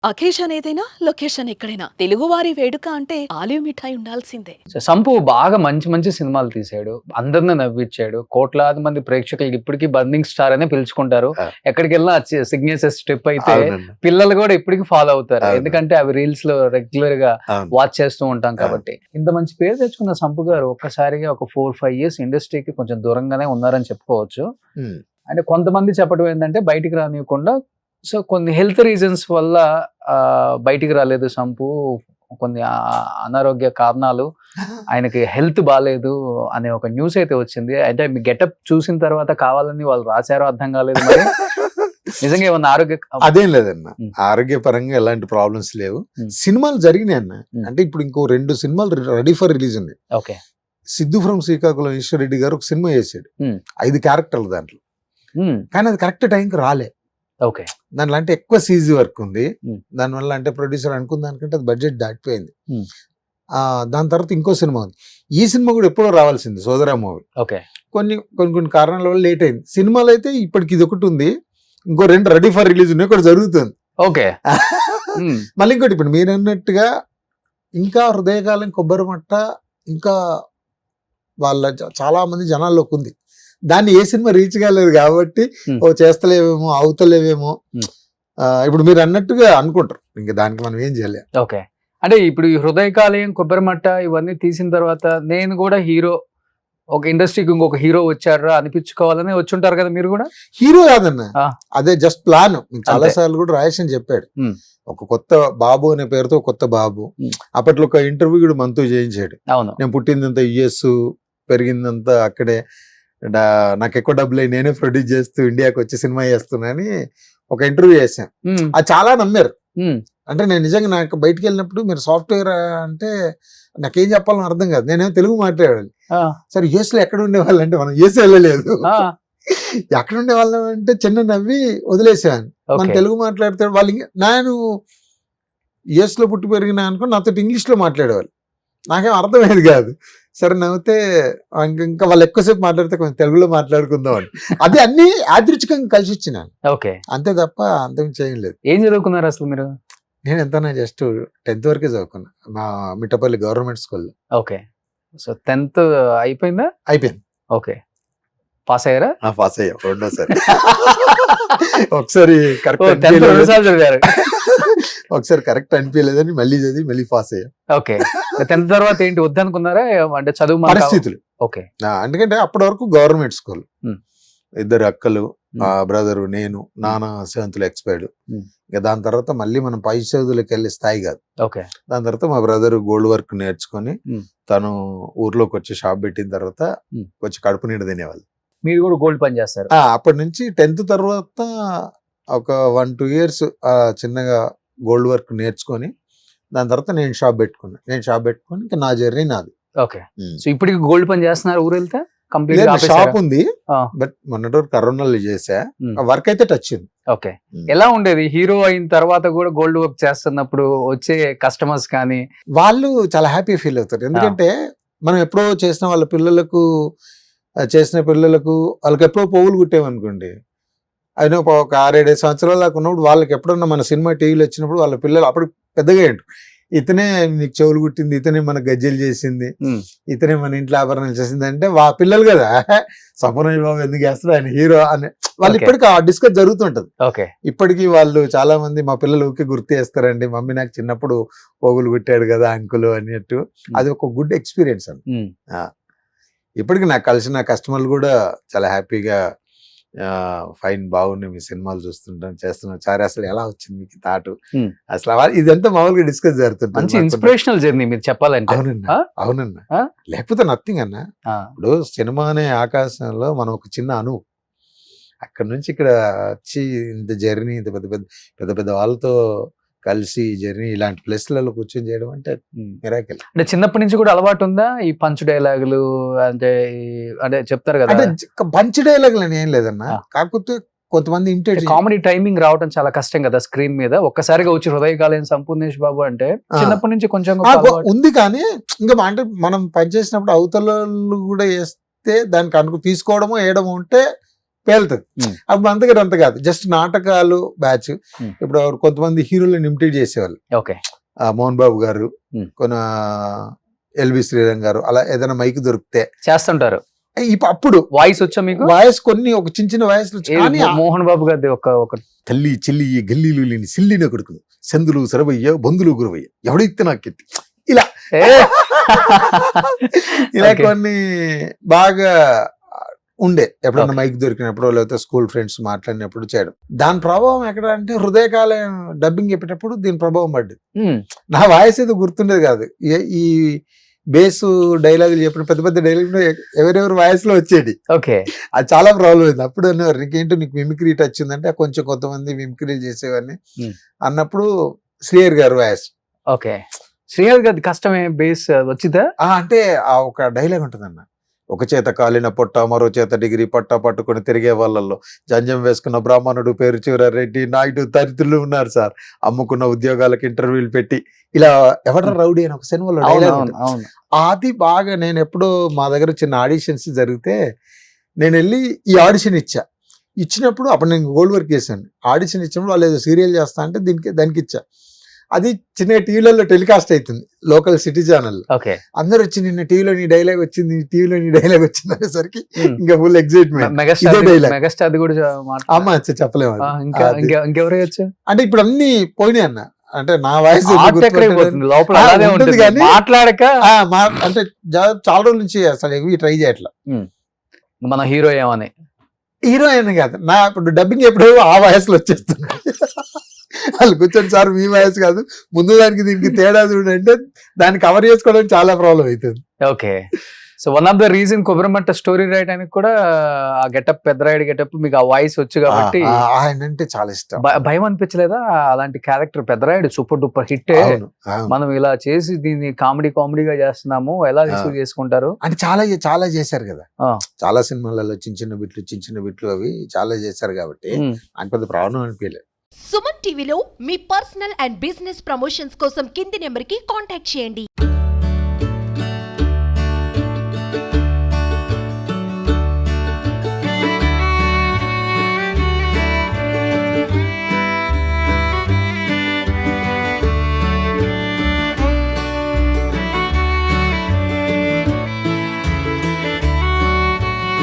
Occasion ఏదైనా location ఎక్కడైనా తెలుగువారి వేడుక అంటే ఆలివ్ మిఠాయి ఉండాల్సిందే. సంపు బాగా మంచి మంచి సినిమాలు తీశాడు. అందరిని నవ్విచ్చాడు. కోట్లాది మంది ప్రేక్షకులకి ఇప్పటికి బర్నింగ్ స్టార్ అనే పిలుచుకుంటారు. ఆ! ఎక్కడికెళ్ళినా సిగ్నేచర్ స్టెప్ అయితే అవునండి. పిల్లలు కూడా ఇప్పటికి ఫాలో అవుతారు. అవును. ఎందుకంటే అవి రీల్స్ లో రెగ్యులర్ గా అవును. వాచ్ చేస్తూ ఉంటాం కాబట్టి. ఇంత మంచి పేరు తెచ్చుకున్న సంపు గారు ఒక్కసారిగా ఒక 4-5 ఇయర్స్ ఇండస్ట్రీకి కొంచెం దూరంగానే ఉన్నారని చెప్పుకోవచ్చు. హ్మ్. అంటే కొంతమంది చెప్పడం ఏంటంటే బయటికి రానివ్వకుండా సో కొన్ని హెల్త్ రీజన్స్ వల్ల బయటికి రాలేదు సంపు. కొన్ని అనారోగ్య కారణాలు ఆయనకి హెల్త్ బాలేదు అనే ఒక న్యూస్ అయితే వచ్చింది. అంటే మీ గెటప్ చూసిన తర్వాత కావాలని వాళ్ళు రాశారో అర్థం కాలేదు మరి. నిజంగా ఏమన్నా ఆరోగ్య అదేం లేదన్న. ఉమ్. ఆరోగ్యపరంగా ఎలాంటి ప్రాబ్లమ్స్ లేవు. ఉమ్. సినిమాలు జరిగినాయి అన్న. ఉమ్. అంటే ఇప్పుడు ఇంకో 2 సినిమాలు రెడీ ఫర్ రిలీజ్ ఉన్నాయి. ఓకే. సిద్ధు ఫ్రమ్ శ్రీకాకుళం ఈశ్వరరెడ్డి గారు ఒక సినిమా చేశాడు. ఉమ్. 5 క్యారెక్టర్లు దాంట్లో. కానీ అది కరెక్ట్ టైంకి రాలే. ఓకే. దాంట్లో అంటే ఎక్కువ సీజీ వర్క్ ఉంది. ఉమ్. దానివల్ల అంటే ప్రొడ్యూసర్ అనుకున్న దానికంటే అది బడ్జెట్ దాటిపోయింది. ఉమ్. దాని తర్వాత ఇంకో సినిమా ఉంది. ఈ సినిమా కూడా ఎప్పుడో రావాల్సింది సోదరా మూవీ. ఓకే. కొన్ని కారణాల వల్ల లేట్ అయింది. సినిమాలు అయితే ఇప్పటికి ఇది ఒకటి ఉంది. ఇంకో 2 రెడీ ఫర్ రిలీజ్ ఉన్నాయి. ఒకటి జరుగుతుంది. ఓకే. మళ్ళీ ఇంకోటి ఇప్పుడు మీరు అన్నట్టుగా ఇంకా హృదయకాలం కొబ్బరి మట్ట ఇంకా వాళ్ళ చాలా మంది జనాల్లోకి ఉంది. దాన్ని ఏ సినిమా రీచ్ కాలేదు కాబట్టి ఓ చేస్తలేవేమో అవుతలేవేమో ఇప్పుడు మీరు అన్నట్టుగా అనుకుంటారు. ఇంకా దానికి మనం ఏం చేయలేం. ఓకే. అంటే ఇప్పుడు ఈ హృదయకాలయం కొబ్బరిమట్ట ఇవన్నీ తీసిన తర్వాత నేను కూడా హీరో ఒక ఇండస్ట్రీకి ఇంకొక హీరో వచ్చారా అనిపించుకోవాలని వచ్చుంటారు కదా మీరు కూడా. హీరో కాదన్న, ఆ. అదే జస్ట్ ప్లాన్. చాలా సార్లు కూడా రాయేష్ అని చెప్పాడు. ఒక కొత్త బాబు అనే పేరుతో కొత్త బాబు. అప్పట్లో ఒక ఇంటర్వ్యూ కూడా మనతో చేయించాడు. అవును. నేను పుట్టిందంతా యుఎస్, పెరిగిందంతా అక్కడే, నాకు ఎక్కువ డబ్బులు నేనే ప్రొడ్యూస్ చేస్తూ ఇండియాకి వచ్చి సినిమా చేస్తున్నానని ఒక ఇంటర్వ్యూ చేశాను. అది చాలా నమ్మారు. అంటే నేను నిజంగా నాకు బయటికి వెళ్ళినప్పుడు మీరు సాఫ్ట్వేర్ అంటే నాకేం చెప్పాలని అర్థం కాదు. నేనేమో తెలుగు మాట్లాడాలి. సరే యుఎస్ లో ఎక్కడ ఉండేవాళ్ళు అంటే మనం యుఎస్ వెళ్ళలేదు. ఎక్కడ ఉండేవాళ్ళం అంటే చిన్న నవ్వి వదిలేసాను. మన తెలుగు మాట్లాడతాడు వాళ్ళు. నేను యుఎస్ లో పుట్టి పెరిగినా అనుకో నాతో ఇంగ్లీష్ లో మాట్లాడేవాళ్ళు. నాకేం అర్థమయ్యేది కాదు. సరే నవ్వుతే ఇంకా వాళ్ళు ఎక్కువసేపు మాట్లాడితే కొంచెం తెలుగులో మాట్లాడుకుందాం అని. అది అన్ని యాదృచ్ఛికంగా కలిసి వచ్చినాను. ఓకే. అంతే తప్ప అంతం చేయలేదు. ఏం చదువుకున్నారు అసలు మీరు? నేను ఎంతనా జస్ట్ 10th వరకే చదువుకున్నా మా మిట్టపల్లి గవర్నమెంట్ స్కూల్లో. ఓకే. సో 10th అయిపోయిందా? అయిపోయింది. ఓకే. పాస్ అయ్యారా? పాస్ అయ్యా రెండోసారి. ఒకసారి కరెక్ట్ ఒకసారి కరెక్ట్ అనిపించలేదని మళ్ళీ చదివి మళ్ళీ పాస్ అయ్యా. ఓకే. 10th తర్వాత ఏంటి వద్దనుకున్నారా అంటే చదువు పరిస్థితులు? ఓకే. ఎందుకంటే అప్పటి వరకు గవర్నమెంట్ స్కూల్. 2 అక్కలు, బ్రదరు, నేను, నాన్న 7th ఎక్స్పైర్డ్. ఇక దాని తర్వాత మళ్ళీ మనం పై చదువులకు వెళ్ళే స్థాయి కాదు. ఓకే. దాని తర్వాత మా బ్రదర్ గోల్డ్ వర్క్ నేర్చుకొని తను ఊర్లోకి వచ్చి షాప్ పెట్టిన తర్వాత వచ్చి కడుపు నిండా తినేవాళ్ళు. మీరు కూడా గోల్డ్ పని చేస్తారు? అప్పటి నుంచి 10th తర్వాత ఒక 1-2 ఇయర్స్ చిన్నగా గోల్డ్ వర్క్ నేర్చుకొని దాని తర్వాత నేను షాప్ పెట్టుకుని ఇంకా నా జర్నీ నాది. ఓకే. సో ఇప్పటికి గోల్డ్ పని చేస్తున్నారు ఊరు వెళ్తే? కంప్లీట్ షాప్ ఉంది బట్ మొన్నటి వరకు కరోనాలో చేసా. వర్క్ అయితే టచ్ ఉంది. ఓకే. ఎలా ఉండేది హీరో అయిన తర్వాత కూడా గోల్డ్ వర్క్ చేస్తున్నప్పుడు వచ్చే కస్టమర్స్ కానీ? వాళ్ళు చాలా హ్యాపీ ఫీల్ అవుతారు. ఎందుకంటే మనం ఎప్పుడో చేసిన వాళ్ళకి ఎప్పుడో పోగులు కుట్టామనుకోండి, అయినా ఒక 6-7 సంవత్సరాల దాకా ఉన్నప్పుడు వాళ్ళకి ఎప్పుడన్నా మన సినిమా టీవీలో వచ్చినప్పుడు వాళ్ళ పిల్లలు అప్పుడు పెద్దగా ఏంటి, ఇతనే నీకు చెవులు కుట్టింది, ఇతనే మన గజ్జెలు చేసింది, ఇతనే మన ఇంట్లో ఆభరణాలు చేసింది అంటే పిల్లలు కదా సంపూర్ణ బాబు ఎందుకు చేస్తారు ఆయన హీరో అని వాళ్ళు ఇప్పటికీ ఆ డిస్కస్ జరుగుతుంటది. ఓకే. ఇప్పటికీ వాళ్ళు చాలా మంది మా పిల్లలు ఊరికే గుర్తు చేస్తారండి, మమ్మీ నాకు చిన్నప్పుడు పోగులు కుట్టాడు కదా అంకులు అన్నట్టు. అది ఒక గుడ్ ఎక్స్పీరియన్స్ అండి. ఇప్పటికి నాకు కలిసిన కస్టమర్లు కూడా చాలా హ్యాపీగా ఫైన్ బాగుంది మీ సినిమాలు చూస్తుంటాం చేస్తున్నాం చారి అసలు ఎలా వచ్చింది మీకు థాటు అసలు ఇదంతా మామూలుగా డిస్కస్ జరుగుతుంది. మంచి ఇన్స్పిరేషనల్ జర్నీ మీరు చెప్పాలంటే. అవునన్నా లేకపోతే నథింగ్ అన్న. ఇప్పుడు సినిమా అనే ఆకాశంలో మనం ఒక చిన్న అణువు, అక్కడ నుంచి ఇక్కడ వచ్చి ఇంత జర్నీ ఇంత పెద్ద పెద్ద వాళ్ళతో కలిసి జర్నీ ఇలాంటి ప్లేస్లలో కూర్చొని చేయడం అంటే మిరాకిల్. అంటే చిన్నప్పటి నుంచి కూడా అలవాటు ఉందా ఈ పంచ్ డైలాగులు? అంటే చెప్తారు కదా పంచ్ డైలాగులు అని ఏం లేదన్నా, కాకపోతే కొంతమంది కామెడీ టైమింగ్ రావడం చాలా కష్టం కదా స్క్రీన్ మీద. ఒక్కసారిగా వచ్చి హృదయకాలయం సంపూర్ణేష్ బాబు అంటే చిన్నప్పటి నుంచి కొంచెం ఉంది. కానీ ఇంకా అంటే మనం పనిచేసినప్పుడు అవతల కూడా వేస్తే దానికి తీసుకోవడమో వేయడమో ఉంటే పేలుతుంది. Hmm. అప్పుడు అంతగా అంత కాదు, జస్ట్ నాటకాలు బ్యాచ్. Hmm. ఇప్పుడు కొంతమంది హీరోలను ఇమిటేట్ చేసేవాళ్ళు, ఓకే. మోహన్ బాబు గారు, కొన ఎల్వి శ్రీరంగ్ గారు, అలా ఏదైనా మైక్ దొరికితే చేస్తుంటారు. అప్పుడు వాయిస్ వచ్చా మీకు? వాయిస్ కొన్ని ఒక చిన్న చిన్న వాయిస్ మోహన్ బాబు గారి ఒక తల్లి చెల్లి గల్లీలు లేని సిల్లిన కొడుకులు, సందులు సరవయ్య బంధులు గురవయ్య ఎవడైతే నాకెత్తి ఇలా ఇలా Okay. కొన్ని బాగా ఉండే. ఎప్పుడన్నా Okay. మైక్ దొరికినప్పుడు లేకపోతే స్కూల్ ఫ్రెండ్స్ మాట్లాడినప్పుడు చేయడం. దాని ప్రభావం ఎక్కడ అంటే హృదయకాలం డబ్బింగ్ చెప్పేటప్పుడు దీని ప్రభావం పడ్డది. నా వాయిస్ ఏదో గుర్తుండేది కాదు, ఈ బేస్ డైలాగులు చెప్పిన పెద్ద పెద్ద డైలాగులు ఎవరెవరి వాయిస్ లో వచ్చేది. ఓకే. అది చాలా ప్రాబ్లం అయింది. అప్పుడు అన్నారు నీకేంటో నీకు మిమిక్రీ టచ్ ఉందంటే కొంచెం కొంతమంది మిమిక్రీలు చేసేవాడిని అన్నప్పుడు శ్రీహరి గారు వాయిస్. ఓకే. శ్రీహరి గారి కష్టమే బేస్ వచ్చిందా? అంటే ఆ ఒక డైలాగ్ ఉంటుందన్న, ఒక చేత కాలిన పొట్ట మరో చేత డిగ్రీ పట్ట పట్టుకుని తిరిగే వాళ్ళల్లో జంజం వేసుకున్న బ్రాహ్మణుడు పేరు చివరారెడ్డి నాయుడు తదితరులు ఉన్నారు సార్, అమ్ముకున్న ఉద్యోగాలకు ఇంటర్వ్యూలు పెట్టి ఇలా ఎవడ రౌడీ అని ఒక సినిమాలో డైలాగ్ ఉంటుంది. అవును. అది బాగా నేను ఎప్పుడో మా దగ్గర చిన్న ఆడిషన్స్ జరిగితే నేను వెళ్ళి ఈ ఆడిషన్ ఇచ్చినప్పుడు అప్పుడు నేను గోల్డ్ వర్క్ చేశాను. ఆడిషన్ ఇచ్చినప్పుడు వాళ్ళు ఏదో సీరియల్ చేస్తా అంటే దానికి ఇచ్చా. అది చిన్న టీవీలలో టెలికాస్ట్ అవుతుంది, లోకల్ సిటీ ఛానల్. ఓకే. అందరు వచ్చి నిన్న టీవీలో నీ డైలాగ్ వచ్చింది, టీవీలో నీ డైలాగ్ వచ్చింది అనేసరికి ఇంకా ఫుల్ ఎక్సైట్మెంట్. మెగాస్టార్ కూడా అమ్మా చెప్పలేము అది. ఇంకెవరు వచ్చు అంటే ఇప్పుడు అన్ని పోయినాయి అన్న, అంటే నా వాయిస్ లోపల అలాగే ఉంటుంది కానీ మాట్లాడక. అంటే చాలా రోజుల నుంచి అసలు ఇవి ట్రై చేయట్లా. మన హీరో ఏమని హీరో అయినా కాదు, నా ఇప్పుడు డబ్బింగ్ ఎప్పుడో ఆ వయసులో వచ్చేస్తున్నాయి. వాళ్ళు కూర్చొని సార్ మీ వయసు కాదు, ముందు దానికి దీనికి తేడా చూడంటే దాన్ని కవర్ చేసుకోవడం చాలా ప్రాబ్లం అవుతుంది. Okay. So one of the reason Kobbarimatta story రాయడానికి కూడా ఆ గెటప్, పెద్దరాయుడు గెటప్, మీకు ఆ వాయిస్ వచ్చు కాబట్టి ఆయన అంటే చాలా ఇష్టం. భయం అనిపించలేదా? అలాంటి character Peddarayudu super duper hit, మనం ఇలా చేసి దీన్ని కామెడీగా చేస్తున్నాము, ఎలా రిసీవ్ చేసుకుంటారు అంటే చాలా చేశారు కదా, చాలా సినిమాలలో చిన్న చిన్న బిట్లు అవి చాలా చేశారు కాబట్టి ఆయన పెద్ద ప్రాబ్లం అనిపించలేదు. సుమన్ టీవీలో మీ పర్సనల్ అండ్ బిజినెస్ ప్రమోషన్స్ కోసం కింది నెంబర్కి కాంటాక్ట్ చేయండి.